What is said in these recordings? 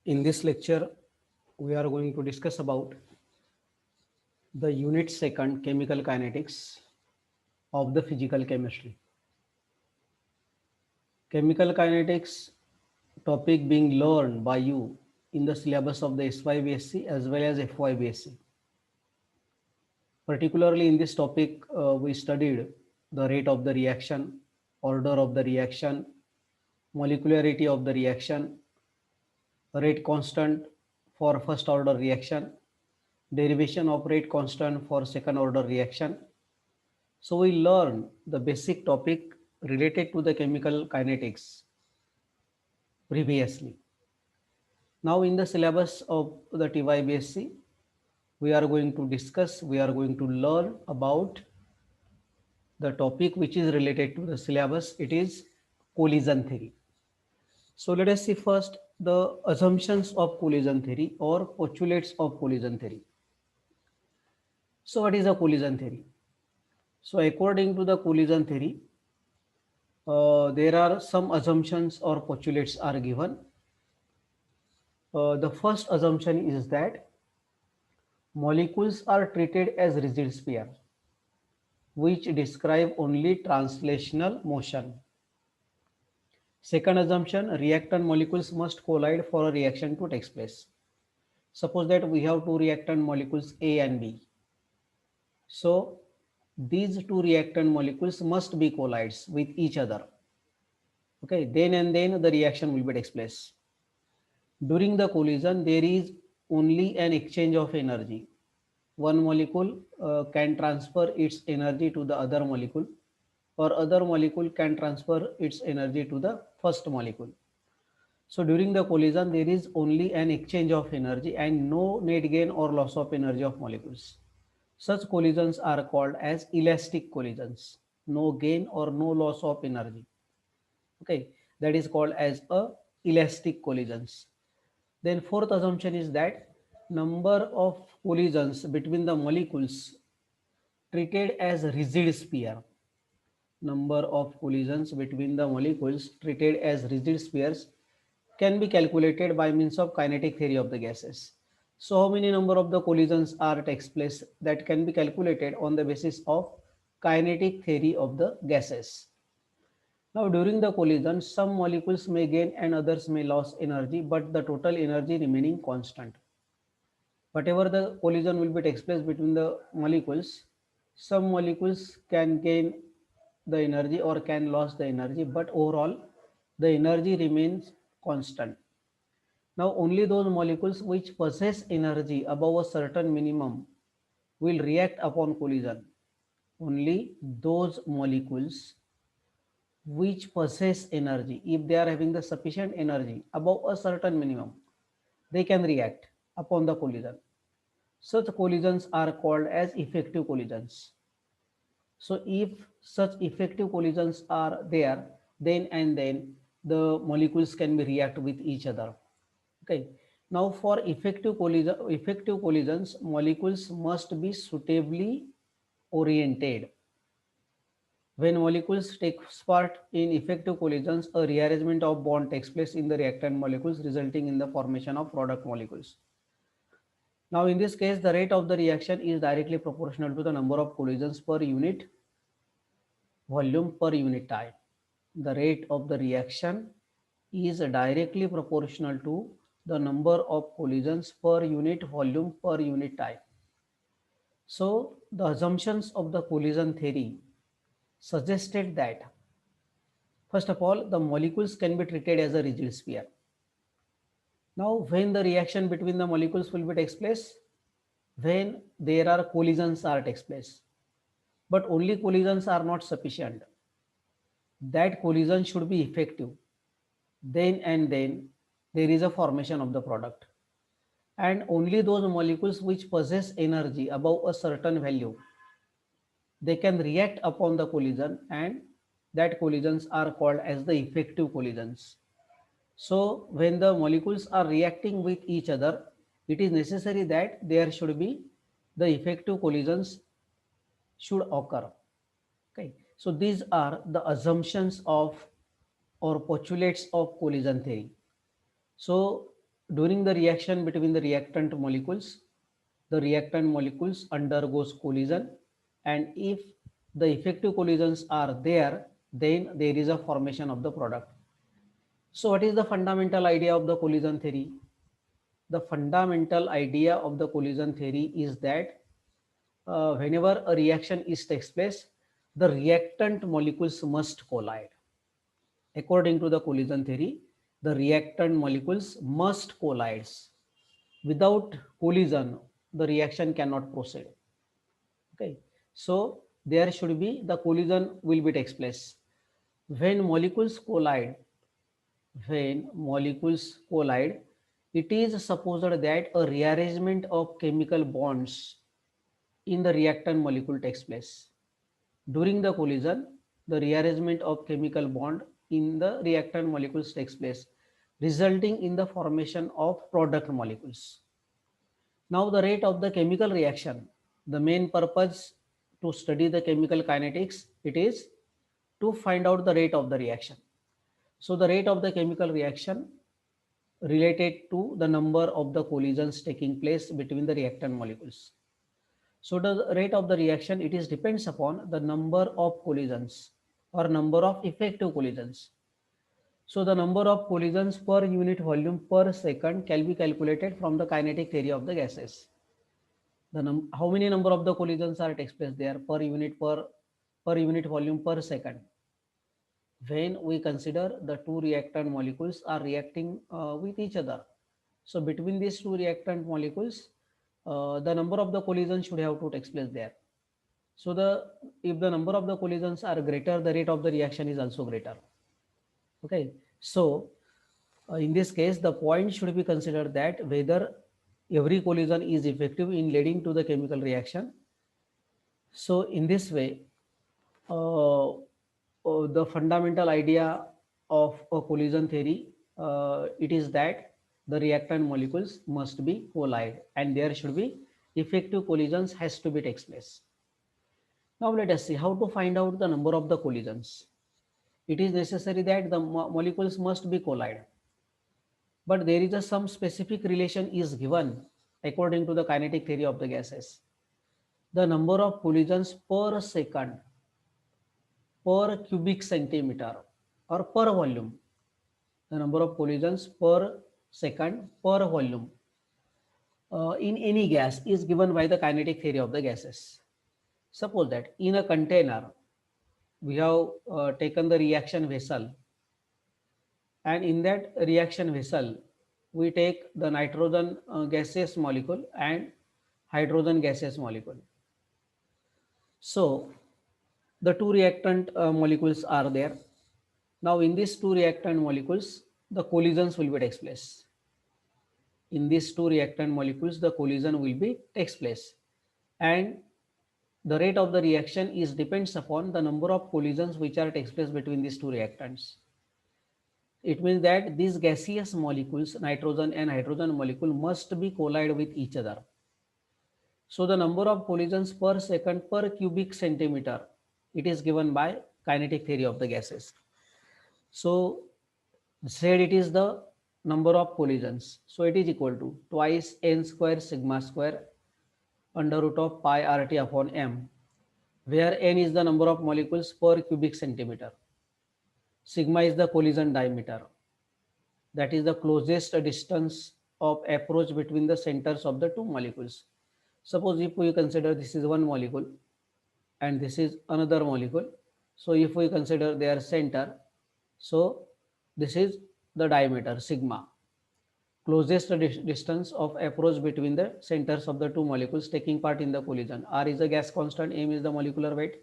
In this lecture, we are going to discuss about the unit second chemical kinetics of the physical chemistry. Chemical kinetics topic being learned by you in the syllabus of the SYBSc as well as FYBSc. Particularly in this topic, we studied the rate of the reaction, order of the reaction, molecularity of the reaction, rate constant for first order reaction, derivation of rate constant for second order reaction. So we learn the basic topic related to the chemical kinetics previously. Now in the syllabus of the TYBSc, we are going to learn about the topic which is related to the syllabus. It is collision theory. So let us see first the assumptions of collision theory or postulates of collision theory. So what is a collision theory? So according to the collision theory, there are some assumptions or postulates are given. The first assumption is that molecules are treated as rigid sphere, which describe only translational motion. Second assumption, reactant molecules must collide for a reaction to take place. Suppose that we have two reactant molecules A and B. So these two reactant molecules must be collides with each other. Okay, then the reaction will be takes place. During the collision, there is only an exchange of energy. One molecule can transfer its energy to the other molecule, or other molecule can transfer its energy to the first molecule. So during the collision, there is only an exchange of energy and no net gain or loss of energy of molecules. Such collisions are called as elastic collisions. No gain or no loss of energy. Okay, that is called as a elastic collisions. Then fourth assumption is that number of collisions between the molecules treated as rigid sphere. Number of collisions between the molecules treated as rigid spheres can be calculated by means of kinetic theory of the gases. So how many number of the collisions are takes place that can be calculated on the basis of kinetic theory of the gases. Now during the collision, some molecules may gain and others may lose energy, but the total energy remaining constant. Whatever the collision will be takes place between the molecules, some molecules can gain the energy or can lose the energy, but overall the energy remains constant. Now only those molecules which possess energy above a certain minimum will react upon collision. Only those molecules which possess energy, if they are having the sufficient energy above a certain minimum, they can react upon the collision. Such collisions are called as effective collisions. So if such effective collisions are there, then the molecules can be react with each other. Okay. Now for effective collisions, molecules must be suitably oriented. When molecules take part in effective collisions, a rearrangement of bond takes place in the reactant molecules, resulting in the formation of product molecules. Now in this case, the rate of the reaction is directly proportional to the number of collisions per unit volume per unit time. The rate of the reaction is directly proportional to the number of collisions per unit volume per unit time. So the assumptions of the collision theory suggested that first of all, the molecules can be treated as a rigid sphere. Now when the reaction between the molecules will be takes place, when there are collisions are takes place, but only collisions are not sufficient. That collision should be effective. Then there is a formation of the product, and only those molecules which possess energy above a certain value, they can react upon the collision, and that collisions are called as the effective collisions. So when the molecules are reacting with each other, it is necessary that there should be the effective collisions should occur. Okay, so these are the assumptions of or postulates of collision theory. So During the reaction between the reactant molecules, the reactant molecules undergoes collision, and if the effective collisions are there, then there is a formation of the product. So what is the fundamental idea of the collision theory? The fundamental idea of the collision theory is that whenever a reaction is takes place, the reactant molecules must collide. According to the collision theory, the reactant molecules must collide. Without collision, the reaction cannot proceed. Okay, so there should be the collision will be takes place. When molecules collide, when molecules collide, it is supposed that a rearrangement of chemical bonds in the reactant molecule takes place. During the collision, the rearrangement of chemical bond in the reactant molecules takes place, resulting in the formation of product molecules. Now, the rate of the chemical reaction, the main purpose to study the chemical kinetics, it is to find out the rate of the reaction. So, the rate of the chemical reaction related to the number of the collisions taking place between the reactant molecules. So the rate of the reaction, it is depends upon the number of collisions or number of effective collisions. So the number of collisions per unit volume per second can be calculated from the kinetic theory of the gases. How many number of the collisions are takes place there per unit volume per second. When we consider the two reactant molecules are reacting with each other. So between these two reactant molecules, the number of the collisions should have to take place there. So if the number of the collisions are greater, the rate of the reaction is also greater. Okay. So in this case, the point should be considered that whether every collision is effective in leading to the chemical reaction. So in this way, the fundamental idea of a collision theory, it is that the reactant molecules must be collide and there should be effective collisions has to be takes place. Now let us see how to find out the number of the collisions. It is necessary that the molecules must be collide, but there is some specific relation is given according to the kinetic theory of the gases. The number of collisions per second per cubic centimeter or per volume. The number of collisions per second per volume in any gas is given by the kinetic theory of the gases. Suppose that in a container we have taken the reaction vessel, and in that reaction vessel we take the nitrogen gaseous molecule and hydrogen gaseous molecule. So the two reactant molecules are there. Now in these two reactant molecules the collisions will be takes place. In these two reactant molecules the collision will be takes place, and the rate of the reaction is depends upon the number of collisions which are takes place between these two reactants. It means that these gaseous molecules, nitrogen and hydrogen molecule, must be collide with each other. So the number of collisions per second per cubic centimeter, it is given by kinetic theory of the gases. So Z, it is the number of collisions. So it is equal to twice n square sigma square under root of pi RT upon m, where n is the number of molecules per cubic centimeter. Sigma is the collision diameter. That is the closest distance of approach between the centers of the two molecules. Suppose if we consider this is one molecule and this is another molecule. So if we consider their center, so this is the diameter sigma, closest distance of approach between the centers of the two molecules taking part in the collision. R is the gas constant, m is the molecular weight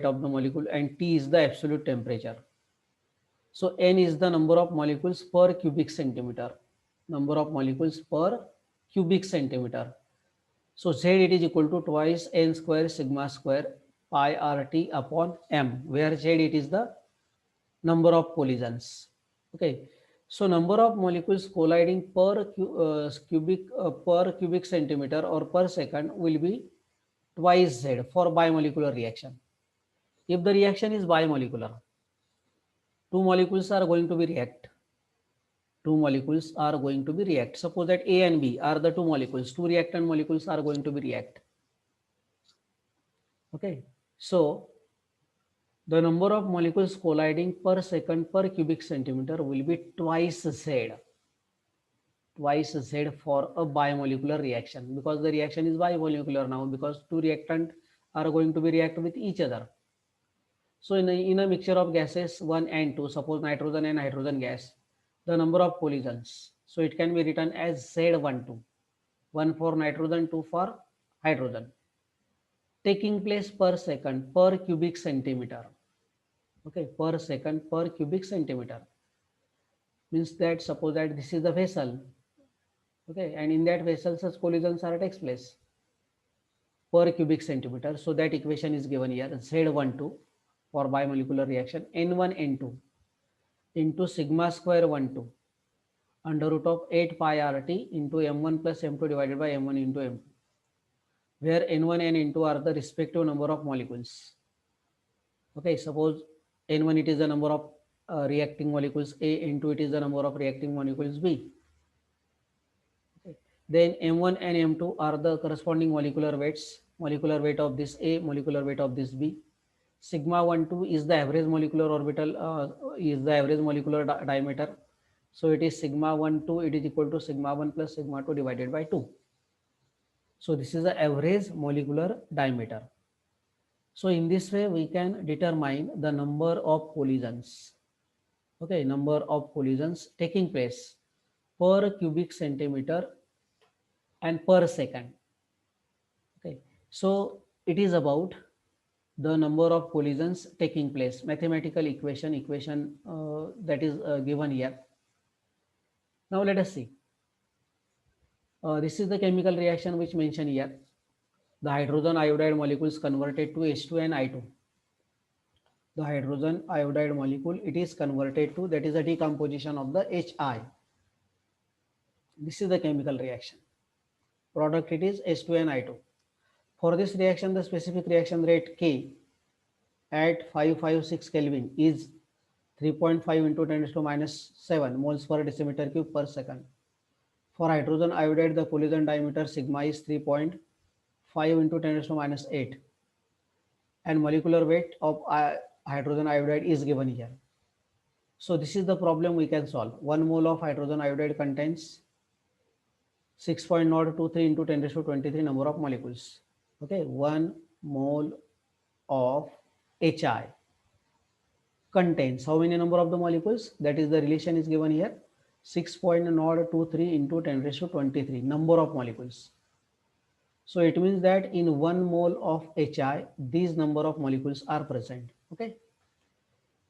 of the molecule, and T is the absolute temperature. So N is the number of molecules per cubic centimeter. Number of molecules per cubic centimeter. So Z, it is equal to twice N square sigma square pi RT upon M, where Z, it is the number of collisions. Okay. So number of molecules colliding per cubic centimeter or per second will be twice Z for bimolecular reaction. If the reaction is bimolecular, two molecules are going to be react. two molecules are going to be react. Suppose that A and B are the two molecules, two reactant molecules are going to be react. Okay, so the number of molecules colliding per second per cubic centimeter will be twice z for a bimolecular reaction, because the reaction is bimolecular now, because two reactant are going to be react with each other. So in a mixture of gases 1 and 2, suppose nitrogen and hydrogen gas, the number of collisions, so it can be written as Z12, 1 for nitrogen, 2 for hydrogen, taking place per second per cubic centimeter. Okay, per second per cubic centimeter means that suppose that this is the vessel. Okay, and in that vessel such collisions are takes place per cubic centimeter. So that equation is given here, Z12 for bimolecular reaction, N1 N2 into sigma square 12 under root of 8 pi RT into M1 plus M2 divided by M1 into M2, where N1 and N2 are the respective number of molecules. Okay, suppose N1 it is the number of reacting molecules A, N2 it is the number of reacting molecules B. Okay. Then M1 and M2 are the corresponding molecular weights, molecular weight of this A, molecular weight of this B. Sigma 12 is the average molecular orbital, is the average molecular diameter. So it is sigma 12, it is equal to sigma 1 plus sigma 2 divided by 2. So this is the average molecular diameter. So in this way we can determine the number of collisions. Okay, number of collisions taking place per cubic centimeter and per second. Okay, so it is about the number of collisions taking place. Mathematical equation that is given here. Now let us see. This is the chemical reaction which mentioned here. The hydrogen iodide molecules converted to H2 and I2. The hydrogen iodide molecule, it is converted to, that is a decomposition of the HI. This is the chemical reaction. Product it is H2 and I2. For this reaction, the specific reaction rate K at 556 Kelvin is 3.5 into 10 to minus 7 moles per decimeter cube per second. For hydrogen iodide, the collision diameter sigma is 3.5 into 10 to minus 8, and molecular weight of hydrogen iodide is given here. So this is the problem we can solve. 1 mole of hydrogen iodide contains 6.023 into 10 to 23 number of molecules. Okay, 1 mole of HI contains how many number of the molecules? That is the relation is given here, 6.023 into 10 raised to 23 number of molecules. So it means that in 1 mole of HI, these number of molecules are present. Okay.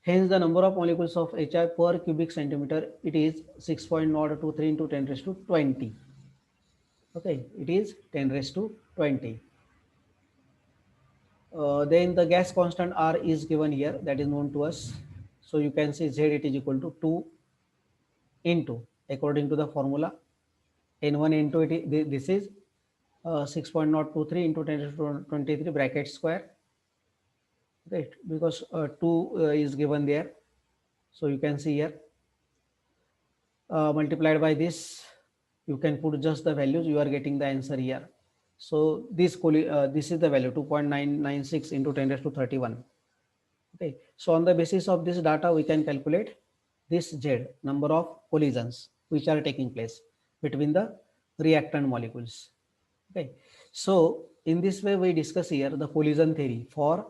Hence the number of molecules of HI per cubic centimeter, it is 6.023 into 10 raised to 20. Okay, it is 10 raised to 20. Then the gas constant R is given here, that is known to us. So you can see Z it is equal to 2 into, according to the formula, N1 N2 this is 6.023 into 10 to 23 bracket square, right, because 2 is given there. So you can see here, multiplied by this, you can put just the values, you are getting the answer here. So this is the value 2.996 into 10 raised to 31. Okay, so on the basis of this data we can calculate this Z, number of collisions which are taking place between the reactant molecules. Okay, so in this way we discuss here the collision theory for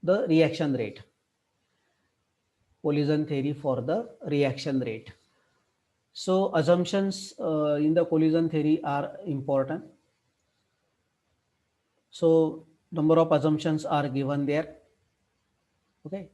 the reaction rate. Collision theory for the reaction rate. So assumptions in the collision theory are important. So number of assumptions are given there. Okay,